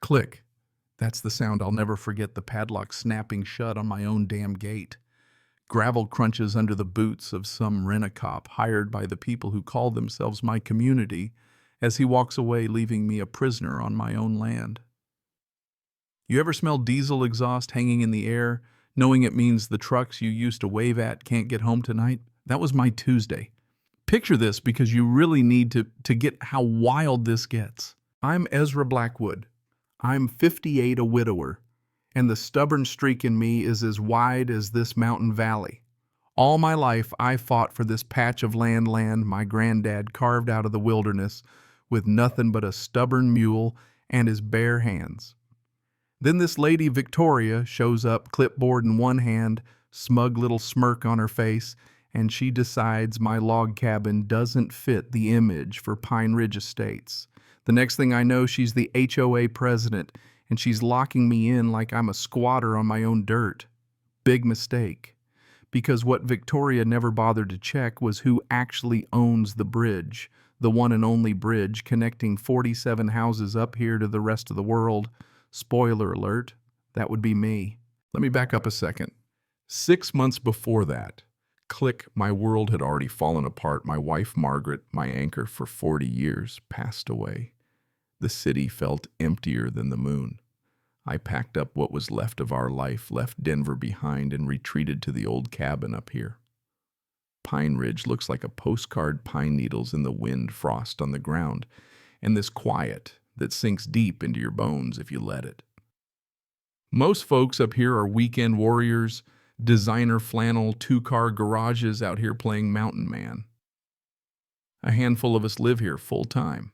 Click. That's the sound I'll never forget, the padlock snapping shut on my own damn gate. Gravel crunches under the boots of some rent-a-cop hired by the people who call themselves my community as he walks away, leaving me a prisoner on my own land. You ever smell diesel exhaust hanging in the air, knowing it means the trucks you used to wave at can't get home tonight? That was my Tuesday. Picture this, because you really need to get how wild this gets. I'm Ezra Blackwood. I'm 58, a widower, and the stubborn streak in me is as wide as this mountain valley. All my life I fought for this patch of land my granddad carved out of the wilderness with nothing but a stubborn mule and his bare hands. Then this lady Victoria shows up, clipboard in one hand, smug little smirk on her face, and she decides my log cabin doesn't fit the image for Pine Ridge Estates. The next thing I know, she's the HOA president, and she's locking me in like I'm a squatter on my own dirt. Big mistake. Because what Victoria never bothered to check was who actually owns the bridge, the one and only bridge connecting 47 houses up here to the rest of the world. Spoiler alert, that would be me. Let me back up a second. 6 months before that, click, my world had already fallen apart. My wife, Margaret, my anchor for 40 years, passed away. The city felt emptier than the moon. I packed up what was left of our life, left Denver behind, and retreated to the old cabin up here. Pine Ridge looks like a postcard, pine needles in the wind, frost on the ground, and this quiet that sinks deep into your bones if you let it. Most folks up here are weekend warriors, designer flannel, two-car garages out here playing mountain man. A handful of us live here full-time.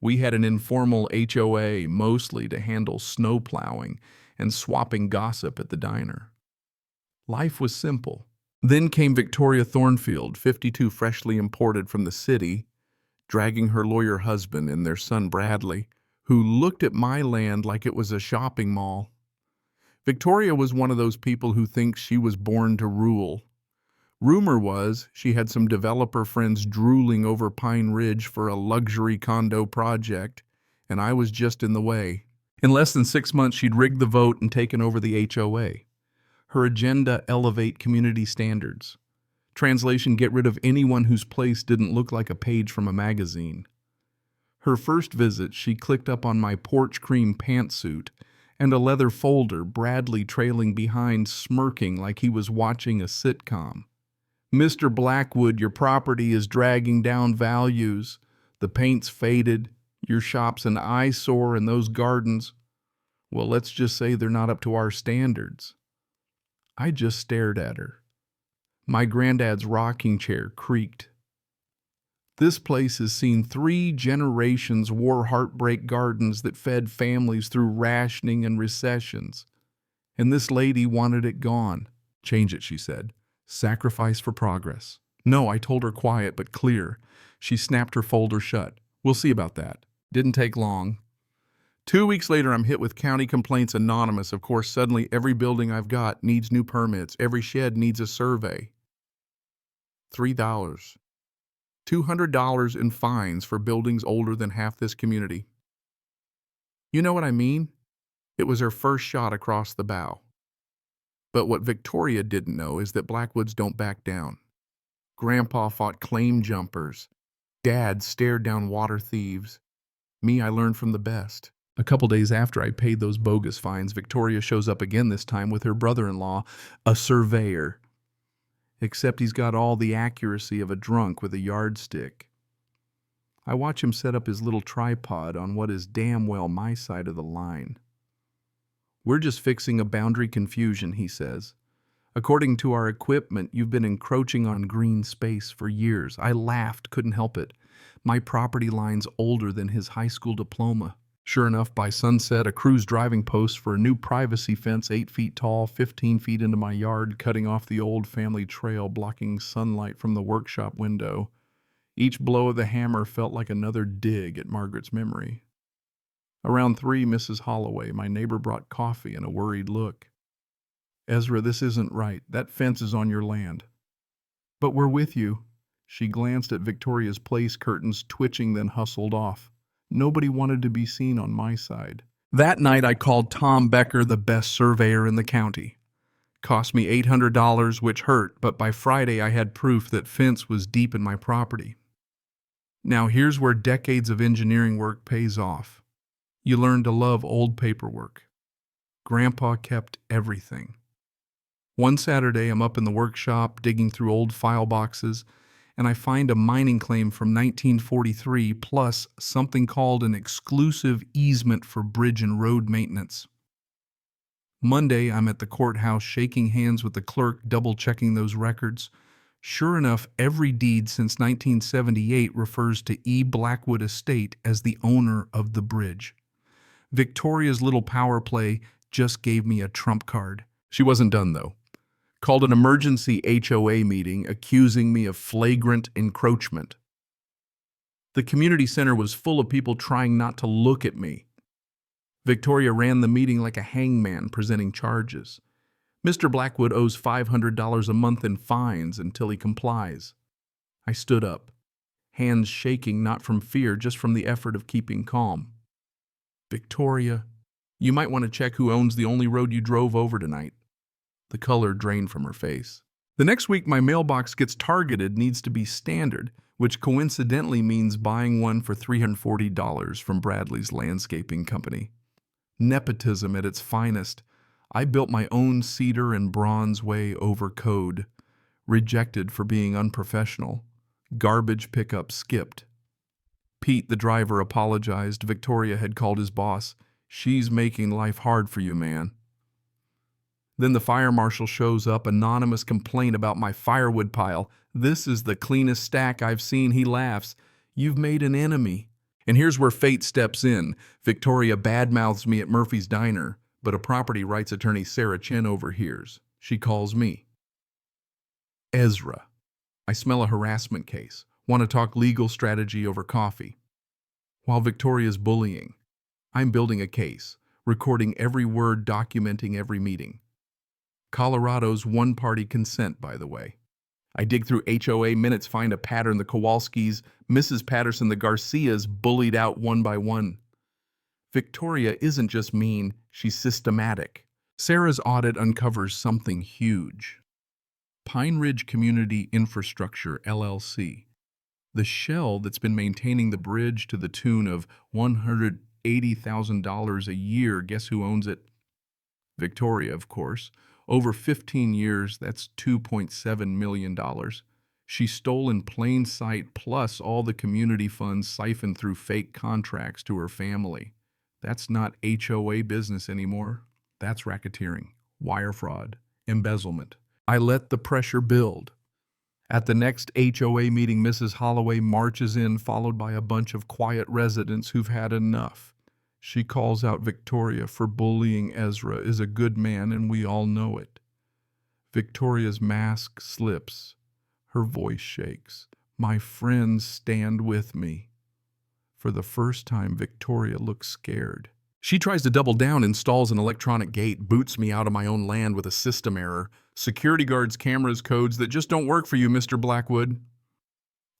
We had an informal HOA mostly to handle snow plowing and swapping gossip at the diner. Life was simple. Then came Victoria Thornfield, 52, freshly imported from the city, dragging her lawyer husband and their son Bradley, who looked at my land like it was a shopping mall. Victoria was one of those people who thinks she was born to rule. Rumor was she had some developer friends drooling over Pine Ridge for a luxury condo project, and I was just in the way. In less than 6 months, she'd rigged the vote and taken over the HOA. Her agenda: elevate community standards. Translation: get rid of anyone whose place didn't look like a page from a magazine. Her first visit, she clicked up on my porch cream pantsuit and a leather folder, Bradley trailing behind, smirking like he was watching a sitcom. Mr. Blackwood, your property is dragging down values. The paint's faded. Your shop's an eyesore, and those gardens, well, let's just say they're not up to our standards. I just stared at her. My granddad's rocking chair creaked. This place has seen 3 generations war heartbreak gardens that fed families through rationing and recessions. And this lady wanted it gone. Change it, she said. Sacrifice for progress. No, I told her, quiet but clear. She snapped her folder shut. We'll see about that. Didn't take long. 2 weeks later, I'm hit with county complaints anonymous. Of course, suddenly every building I've got needs new permits. Every shed needs a survey. $3. $200 in fines for buildings older than half this community. You know what I mean? It was her first shot across the bow. But what Victoria didn't know is that Blackwoods don't back down. Grandpa fought claim jumpers. Dad stared down water thieves. Me, I learned from the best. A couple days after I paid those bogus fines, Victoria shows up again, this time with her brother-in-law, a surveyor. Except he's got all the accuracy of a drunk with a yardstick. I watch him set up his little tripod on what is damn well my side of the line. We're just fixing a boundary confusion, he says. According to our equipment, you've been encroaching on green space for years. I laughed, couldn't help it. My property line's older than his high school diploma. Sure enough, by sunset, a crew's driving post for a new privacy fence 8 feet tall, 15 feet into my yard, cutting off the old family trail, blocking sunlight from the workshop window. Each blow of the hammer felt like another dig at Margaret's memory. Around 3, Mrs. Holloway, my neighbor, brought coffee and a worried look. Ezra, this isn't right. That fence is on your land. But we're with you. She glanced at Victoria's place curtains, twitching, then hustled off. Nobody wanted to be seen on my side. That night I called Tom Becker, the best surveyor in the county. Cost me $800, which hurt, but by Friday I had proof that fence was deep in my property. Now here's where decades of engineering work pays off. You learn to love old paperwork. Grandpa kept everything. One Saturday I'm up in the workshop digging through old file boxes, and I find a mining claim from 1943 plus something called an exclusive easement for bridge and road maintenance. Monday, I'm at the courthouse shaking hands with the clerk, double-checking those records. Sure enough, every deed since 1978 refers to E. Blackwood Estate as the owner of the bridge. Victoria's little power play just gave me a trump card. She wasn't done, though. Called an emergency HOA meeting, accusing me of flagrant encroachment. The community center was full of people trying not to look at me. Victoria ran the meeting like a hangman presenting charges. Mr. Blackwood owes $500 a month in fines until he complies. I stood up, hands shaking not from fear, just from the effort of keeping calm. Victoria, you might want to check who owns the only road you drove over tonight. The color drained from her face. The next week my mailbox gets targeted, needs to be standard, which coincidentally means buying one for $340 from Bradley's landscaping company. Nepotism at its finest. I built my own cedar and bronze way over code. Rejected for being unprofessional. Garbage pickup skipped. Pete, the driver, apologized. Victoria had called his boss. She's making life hard for you, man. Then the fire marshal shows up, anonymous complaint about my firewood pile. This is the cleanest stack I've seen. He laughs. You've made an enemy. And here's where fate steps in. Victoria badmouths me at Murphy's Diner, but a property rights attorney, Sarah Chen, overhears. She calls me. Ezra. I smell a harassment case. Want to talk legal strategy over coffee. While Victoria's bullying, I'm building a case, recording every word, documenting every meeting. Colorado's one-party consent, by the way. I dig through HOA minutes, find a pattern. The Kowalskis, Mrs. Patterson, the Garcias bullied out one by one. Victoria isn't just mean, she's systematic. Sarah's audit uncovers something huge. Pine Ridge Community Infrastructure, LLC. The shell that's been maintaining the bridge to the tune of $180,000 a year, guess who owns it? Victoria, of course. Over 15 years, that's $2.7 million. She stole in plain sight, plus all the community funds siphoned through fake contracts to her family. That's not HOA business anymore. That's racketeering, wire fraud, embezzlement. I let the pressure build. At the next HOA meeting, Mrs. Holloway marches in, followed by a bunch of quiet residents who've had enough. She calls out Victoria for bullying. Ezra is a good man, and we all know it. Victoria's mask slips. Her voice shakes. My friends stand with me. For the first time, Victoria looks scared. She tries to double down, installs an electronic gate, boots me out of my own land with a system error. Security guards, cameras, codes that just don't work for you, Mr. Blackwood.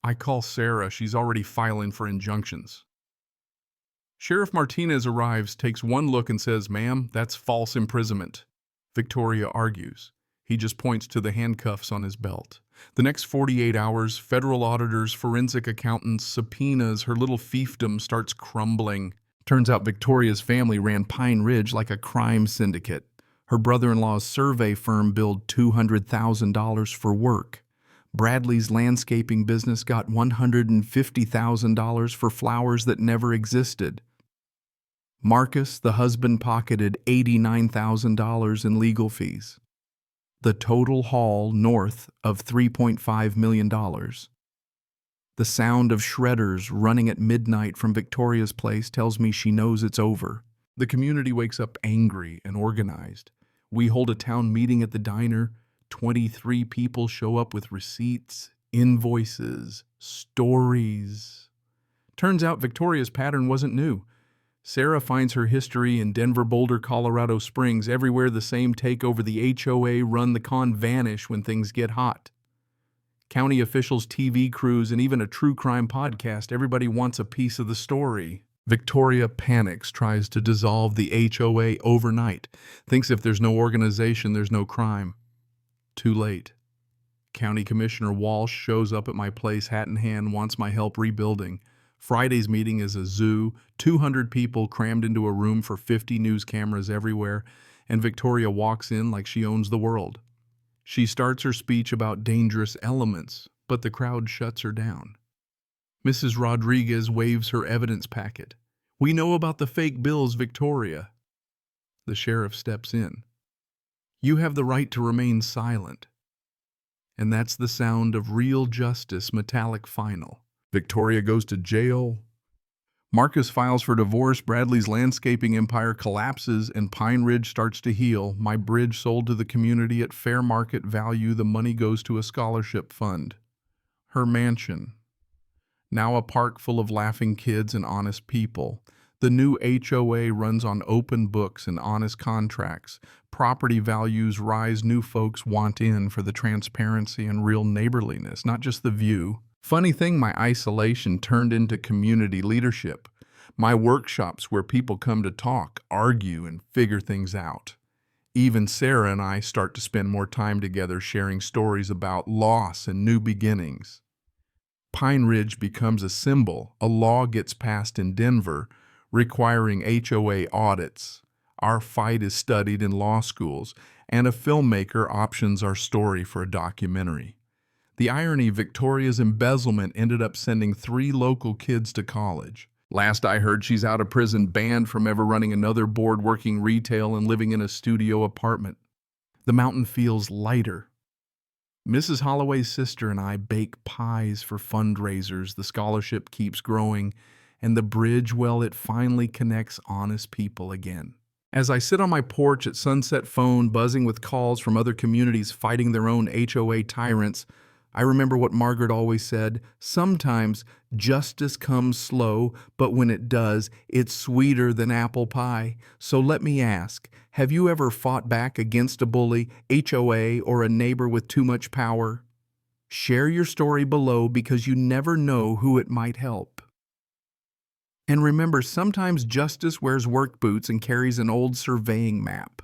I call Sarah. She's already filing for injunctions. Sheriff Martinez arrives, takes one look and says, "Ma'am, that's false imprisonment." Victoria argues. He just points to the handcuffs on his belt. The next 48 hours, federal auditors, forensic accountants, subpoenas, her little fiefdom starts crumbling. Turns out Victoria's family ran Pine Ridge like a crime syndicate. Her brother-in-law's survey firm billed $200,000 for work. Bradley's landscaping business got $150,000 for flowers that never existed. Marcus, the husband, pocketed $89,000 in legal fees. The total haul north of $3.5 million. The sound of shredders running at midnight from Victoria's place tells me she knows it's over. The community wakes up angry and organized. We hold a town meeting at the diner. 23 people show up with receipts, invoices, stories. Turns out Victoria's pattern wasn't new. Sarah finds her history in Denver, Boulder, Colorado Springs. Everywhere the same take over the HOA, run the con, vanish when things get hot. County officials, TV crews, and even a true crime podcast, everybody wants a piece of the story. Victoria panics, tries to dissolve the HOA overnight, thinks if there's no organization, there's no crime. Too late. County Commissioner Walsh shows up at my place, hat in hand, wants my help rebuilding. Friday's meeting is a zoo, 200 people crammed into a room for 50 news cameras everywhere, and Victoria walks in like she owns the world. She starts her speech about dangerous elements, but the crowd shuts her down. Mrs. Rodriguez waves her evidence packet. "We know about the fake bills, Victoria." The sheriff steps in. "You have the right to remain silent." And that's the sound of real justice, metallic final. Victoria goes to jail. Marcus files for divorce. Bradley's landscaping empire collapses, and Pine Ridge starts to heal. My bridge sold to the community at fair market value. The money goes to a scholarship fund. Her mansion, now a park full of laughing kids and honest people. The new HOA runs on open books and honest contracts. Property values rise. New folks want in for the transparency and real neighborliness, not just the view. Funny thing, my isolation turned into community leadership. My workshops where people come to talk, argue, and figure things out. Even Sarah and I start to spend more time together sharing stories about loss and new beginnings. Pine Ridge becomes a symbol. A law gets passed in Denver requiring HOA audits. Our fight is studied in law schools, and a filmmaker options our story for a documentary. The irony, Victoria's embezzlement ended up sending 3 local kids to college. Last I heard, she's out of prison, banned from ever running another board, working retail, and living in a studio apartment. The mountain feels lighter. Mrs. Holloway's sister and I bake pies for fundraisers. The scholarship keeps growing, and the bridge, well, it finally connects honest people again. As I sit on my porch at Sunset Phone, buzzing with calls from other communities fighting their own HOA tyrants, I remember what Margaret always said: sometimes justice comes slow, but when it does, it's sweeter than apple pie. So let me ask, have you ever fought back against a bully, HOA, or a neighbor with too much power? Share your story below, because you never know who it might help. And remember, sometimes justice wears work boots and carries an old surveying map.